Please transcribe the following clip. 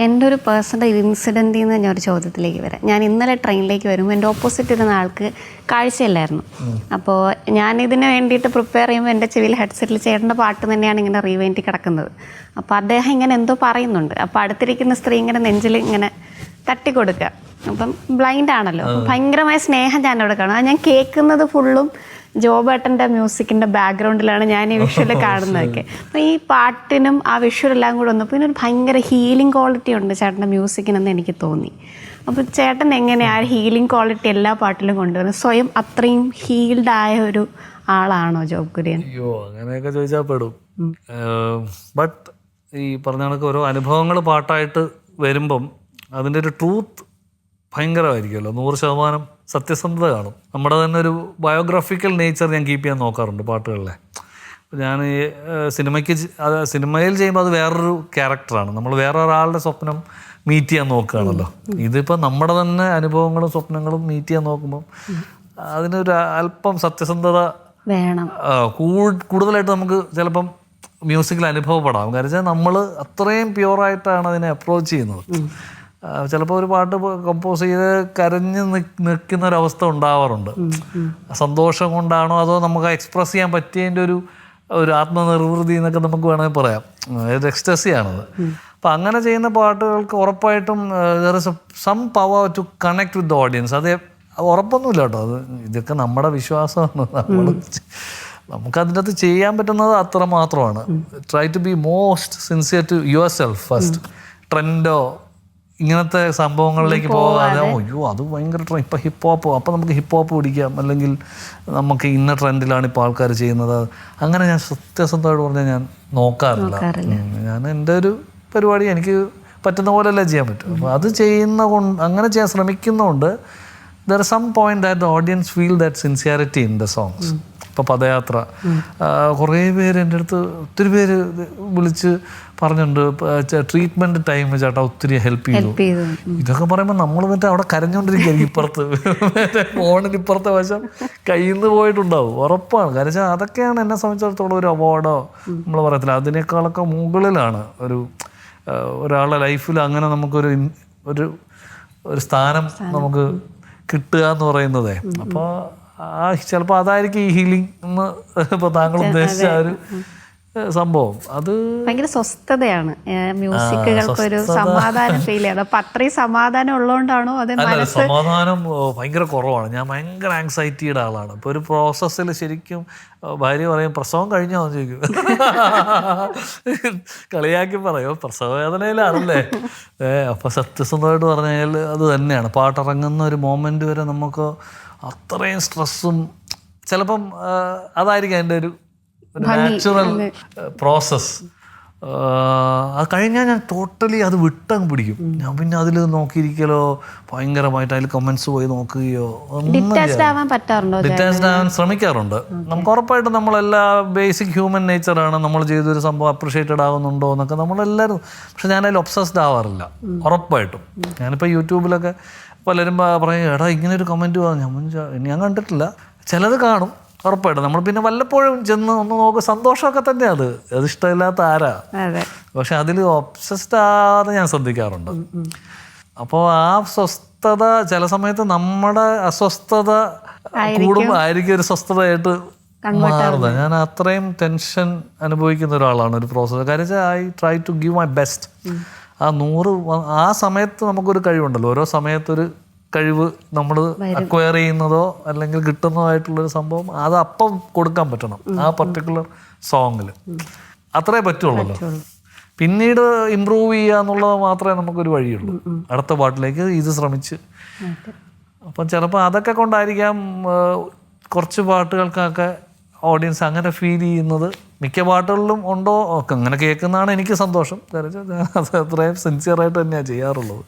എൻ്റെ ഒരു പേഴ്സണൽ ഇൻസിഡൻറ്റിൽ നിന്ന് ഞാൻ ഒരു ചോദ്യത്തിലേക്ക് വരാം. ഞാൻ ഇന്നലെ ട്രെയിനിലേക്ക് വരുമ്പോൾ എൻ്റെ ഓപ്പോസിറ്റ് ഇരുന്ന ആൾക്ക് കാഴ്ചയില്ലായിരുന്നു. അപ്പോൾ ഞാനിതിന് വേണ്ടിയിട്ട് പ്രിപ്പയർ ചെയ്യുമ്പോൾ എൻ്റെ ചെവിയിൽ ഹെഡ്സെറ്റിൽ ചേട്ടൻ്റെ പാട്ട് തന്നെയാണ് ഇങ്ങനെ റീവൈൻറ്റി കിടക്കുന്നത്. അപ്പോൾ അദ്ദേഹം ഇങ്ങനെ എന്തോ പറയുന്നുണ്ട്. അപ്പോൾ അടുത്തിരിക്കുന്ന സ്ത്രീ ഇങ്ങനെ നെഞ്ചിൽ ഇങ്ങനെ തട്ടിക്കൊടുക്കുക. അപ്പം ബ്ലൈൻഡ് ആണല്ലോ, ഭയങ്കരമായ സ്നേഹം ഞാൻ അവിടെ കാണും. ഞാൻ കേൾക്കുന്നത് ഫുള്ളും ജോബേട്ടൻ്റെ മ്യൂസിക്കിൻ്റെ ബാക്ക്ഗ്രൗണ്ടിലാണ് ഞാൻ ഈ വിഷ്വൽ കാണുന്നതൊക്കെ. അപ്പോൾ ഈ പാട്ടിനും ആ വിഷ്വലെല്ലാം കൂടെ വന്നപ്പോൾ പിന്നെ ഒരു ഭയങ്കര ഹീലിംഗ് ക്വാളിറ്റി ഉണ്ട് ചേട്ടൻ്റെ മ്യൂസിക്കിനെന്ന് എനിക്ക് തോന്നി. അപ്പോൾ ചേട്ടൻ എങ്ങനെയാണ് ആ ഹീലിംഗ് ക്വാളിറ്റി എല്ലാ പാട്ടിലും കൊണ്ടുവരുന്നത്? സ്വയം അത്രയും ഹീൽഡ് ആയ ഒരു ആളാണോ ജോബ് കുര്യൻ? അയ്യോ, അങ്ങനെയൊക്കെ ചോദിച്ചാൽ പെടും. ബട്ട് ഈ പറഞ്ഞ കണക്ക് ഓരോ അനുഭവങ്ങൾ പാട്ടായിട്ട് വരുമ്പം അതിൻ്റെ ഒരു ട്രൂത്ത് ഭയങ്കരമായിരിക്കുമല്ലോ. 100% സത്യസന്ധത കാണും. നമ്മുടെ തന്നെ ഒരു ബയോഗ്രാഫിക്കൽ നേച്ചർ ഞാൻ കീപ്പ് ചെയ്യാൻ നോക്കാറുണ്ട് പാട്ടുകളിലെ. ഞാൻ ഈ സിനിമയിൽ ചെയ്യുമ്പോൾ അത് വേറൊരു ക്യാരക്ടറാണ്. നമ്മൾ വേറെ ഒരാളുടെ സ്വപ്നം മീറ്റ് ചെയ്യാൻ നോക്കുകയാണല്ലോ. ഇതിപ്പോൾ നമ്മുടെ തന്നെ അനുഭവങ്ങളും സ്വപ്നങ്ങളും മീറ്റ് ചെയ്യാൻ നോക്കുമ്പം അതിനൊരു അല്പം സത്യസന്ധത വേണം. കൂടുതലായിട്ട് നമുക്ക് ചിലപ്പം മ്യൂസിക്കിൽ അനുഭവപ്പെടാം. കാരണം വെച്ചാൽ നമ്മൾ അത്രയും പ്യുവറായിട്ടാണ് അതിനെ അപ്രോച്ച് ചെയ്യുന്നത്. ചിലപ്പോൾ ഒരു പാട്ട് കമ്പോസ് ചെയ്ത് കരഞ്ഞ് നിൽക്കുന്ന ഒരവസ്ഥ ഉണ്ടാവാറുണ്ട്. സന്തോഷം കൊണ്ടാണോ അതോ നമുക്ക് എക്സ്പ്രസ് ചെയ്യാൻ പറ്റിയതിൻ്റെ ഒരു ആത്മനിർവൃതി എന്നൊക്കെ നമുക്ക് വേണമെങ്കിൽ പറയാം. ഒരു എക്സ്റ്റസിയാണത്. അപ്പം അങ്ങനെ ചെയ്യുന്ന പാട്ടുകൾക്ക് ഉറപ്പായിട്ടും there is some power to connect with the audience. അത് ഉറപ്പൊന്നുമില്ല കേട്ടോ. അത് ഇതൊക്കെ നമ്മുടെ വിശ്വാസമാണ്. നമുക്കതിൻ്റെ അകത്ത് ചെയ്യാൻ പറ്റുന്നത് അത്ര മാത്രമാണ്. Try to be most sincere to yourself first. ട്രെൻഡോ ഇങ്ങനത്തെ സംഭവങ്ങളിലേക്ക് പോകാതെ അയ്യോ അത് ഭയങ്കര ട്രെൻഡ്, ഇപ്പം ഹിപ്പ് ഹോപ്പോ, അപ്പം നമുക്ക് ഹിപ്പ് ഹോപ്പ് പിടിക്കാം, അല്ലെങ്കിൽ നമുക്ക് ഇന്ന ട്രെൻഡിലാണ് ഇപ്പോൾ ആൾക്കാർ ചെയ്യുന്നത്. അങ്ങനെ ഞാൻ സത്യസന്ധമായിട്ട് പറഞ്ഞാൽ ഞാൻ നോക്കാറില്ല. ഞാൻ എൻ്റെ ഒരു പരിപാടി എനിക്ക് പറ്റുന്ന പോലെയല്ലേ ചെയ്യാൻ പറ്റും. അപ്പോൾ അത് അങ്ങനെ ചെയ്യാൻ ശ്രമിക്കുന്നതുകൊണ്ട് there some point that the audience feel that sincerity in the songs. ഇപ്പോൾ പദയാത്ര കുറേ പേര് എൻ്റെ അടുത്ത് ഒത്തിരി പേര് വിളിച്ച് പറഞ്ഞിട്ടുണ്ട്, ട്രീറ്റ്മെൻറ്റ് ടൈം ചേട്ടാ ഒത്തിരി ഹെൽപ്പ് ചെയ്തു. ഇതൊക്കെ പറയുമ്പോൾ നമ്മൾ മറ്റേ അവിടെ കരഞ്ഞുകൊണ്ടിരിക്കുകയായിരിക്കും. ഇപ്പുറത്ത് ഫോണിന് ഇപ്പുറത്തെ വശം കയ്യിൽ നിന്ന് പോയിട്ടുണ്ടാവും ഉറപ്പാണ്. കാരണം വെച്ചാൽ അതൊക്കെയാണ് എന്നെ സംബന്ധിച്ചിടത്തോളം ഒരു അവാർഡോ നമ്മൾ പറയത്തില്ല, അതിനേക്കാളൊക്കെ മുകളിലാണ് ഒരാളുടെ ലൈഫിൽ അങ്ങനെ നമുക്കൊരു ഒരു സ്ഥാനം നമുക്ക് കിട്ടുക എന്ന് പറയുന്നതേ. അപ്പോൾ ചിലപ്പോൾ അതായിരിക്കും ഈ ഹീലിംഗ് എന്ന് ഇപ്പോൾ താങ്കൾ ഉദ്ദേശിച്ച ഒരു സംഭവം. അത് ഭയങ്കര സ്വസ്ഥതയാണ്. മ്യൂസിക്കുകൾക്കൊരു സമാധാനം ഫീൽ ചെയ്യണം. അപ്പൊ അത്രയും സമാധാനം ഉള്ളതുകൊണ്ടാണോ? സമാധാനം ഭയങ്കര കുറവാണ്. ഞാൻ ഭയങ്കര ആങ്സൈറ്റിയുടെ ആളാണ്. ഇപ്പോൾ ഒരു പ്രോസസ്സിൽ ശരിക്കും ഭാര്യ പറയും പ്രസവം കഴിഞ്ഞോ എന്ന് ചോദിക്കും. കളിയാക്കി പറയും പ്രസവ വേദനയിലാണല്ലേ. അപ്പോൾ സത്യസന്ധമായിട്ട് പറഞ്ഞു കഴിഞ്ഞാൽ അത് തന്നെയാണ്. പാട്ടിറങ്ങുന്ന ഒരു മൊമെൻ്റ് വരെ നമുക്ക് അത്രയും സ്ട്രെസ്സും ചിലപ്പം അതായിരിക്കും എൻ്റെ ഒരു നാച്ചുറൽ പ്രോസസ്സ്. അത് കഴിഞ്ഞാൽ ഞാൻ ടോട്ടലി അത് വിട്ടങ്ങ് പിടിക്കും. ഞാൻ പിന്നെ അതിൽ നോക്കിയിരിക്കലോ ഭയങ്കരമായിട്ട് അതിൽ കമൻസ് പോയി നോക്കുകയോ ഡിറ്റാച്ച്ഡ് ആവാൻ ശ്രമിക്കാറുണ്ട്. നമുക്ക് ഉറപ്പായിട്ടും നമ്മളെല്ലാ ബേസിക് ഹ്യൂമൻ നേച്ചറാണ്. നമ്മൾ ചെയ്തൊരു സംഭവം അപ്രിഷ്യേറ്റഡ് ആകുന്നുണ്ടോ എന്നൊക്കെ നമ്മളെല്ലാവരും. പക്ഷെ ഞാനതിൽ ഒബ്സസ്ഡ് ആവാറില്ല ഉറപ്പായിട്ടും. ഞാനിപ്പോൾ യൂട്യൂബിലൊക്കെ പലരും പറയും എടാ ഇങ്ങനെ ഒരു കമൻറ്റ് ഞാൻ കണ്ടിട്ടില്ല. ചിലത് കാണും ഉറപ്പായിട്ടും. നമ്മൾ പിന്നെ വല്ലപ്പോഴും ചെന്ന് ഒന്ന് നോക്കും. സന്തോഷമൊക്കെ തന്നെ അത് ഇഷ്ടമില്ലാത്ത ആരാ. പക്ഷെ അതിൽ ഒബ്സസ്ഡ് ആവാതെ ഞാൻ ശ്രദ്ധിക്കാറുണ്ട്. അപ്പോൾ ആ സ്വസ്ഥത ചില സമയത്ത് നമ്മുടെ അസ്വസ്ഥത കൂടുമ്പോൾ ആയിരിക്കും ഒരു സ്വസ്ഥതയായിട്ട് മാറുന്നത്. ഞാൻ അത്രയും ടെൻഷൻ അനുഭവിക്കുന്ന ഒരാളാണ് ഒരു പ്രോസസ്സ്. കാര്യം വെച്ചാൽ I try to give my best. ആ സമയത്ത് നമുക്കൊരു കഴിവുണ്ടല്ലോ. ഓരോ സമയത്തൊരു കഴിവ് നമ്മൾ അക്വയർ ചെയ്യുന്നതോ അല്ലെങ്കിൽ കിട്ടുന്നതോ ആയിട്ടുള്ളൊരു സംഭവം അത് അപ്പം കൊടുക്കാൻ പറ്റണം ആ പർട്ടിക്കുലർ സോങ്ങിൽ. അത്രേ പറ്റുള്ളൂ. പിന്നീട് ഇമ്പ്രൂവ് ചെയ്യുക എന്നുള്ളത് മാത്രമേ നമുക്കൊരു വഴിയുള്ളൂ അടുത്ത പാട്ടിലേക്ക് ഇത് ശ്രമിച്ച്. അപ്പം ചിലപ്പോൾ അതൊക്കെ കൊണ്ടായിരിക്കാം കുറച്ച് പാട്ടുകൾക്കൊക്കെ ഓഡിയൻസ് അങ്ങനെ ഫീൽ ചെയ്യുന്നത്. മിക്ക പാട്ടുകളിലും ഉണ്ടോ ഒക്കെ അങ്ങനെ കേൾക്കുന്നതാണ് എനിക്ക് സന്തോഷം. അത് അത്രയും സിൻസിയറായിട്ട് തന്നെയാണ് ചെയ്യാറുള്ളത്.